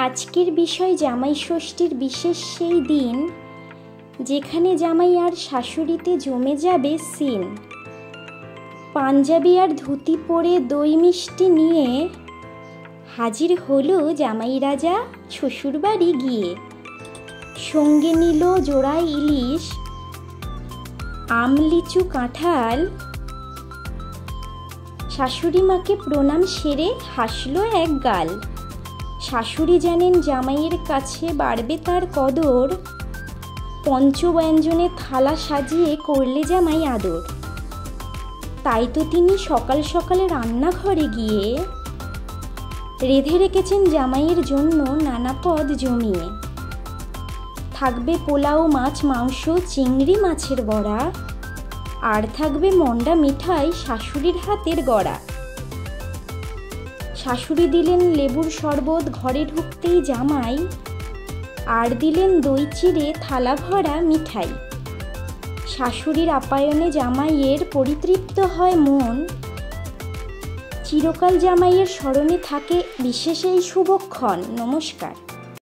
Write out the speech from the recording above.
আজকের বিষয় জামাই ষষ্ঠীর বিশেষ সেই দিন, যেখানে জামাই আর শাশুড়িতে জমে যাবে সিন। পাঞ্জাবি আর ধুতি পরে দই মিষ্টি নিয়ে হাজির হলো জামাই রাজা শ্বশুরবাড়ি গিয়ে। সঙ্গে নিল জোড়া ইলিশ, আম লিচু কাঁঠাল। শাশুড়ি মাকে প্রণাম সেরে হাসলো এক গাল। শাশুড়ি জানেন জামাইয়ের কাছে বাড়বে তার কদর, পঞ্চব্যঞ্জনে থালা সাজিয়ে করলে জামাই আদর। তাই তো তিনি সকাল সকালে রান্নাঘরে গিয়ে রেঁধে রেখেছেন জামাইয়ের জন্য নানা পদ জমিয়ে। থাকবে পোলাও, মাছ, মাংস, চিংড়ি মাছের বড়া, আর থাকবে মন্ডা মিঠাই শাশুড়ির হাতের গড়া। শাশুড়ি দিলেন লেবুর শরবত ঘরে ঢুকতেই জামাই, আর দিলেন দই চিড়ে থালা ভরা মিঠাই। শাশুড়ির আপ্যায়নে জামাইয়ের পরিতৃপ্ত হয় মন, চিরকাল জামাইয়ের স্মরণে থাকে বিশেষ এই শুভক্ষণ। নমস্কার।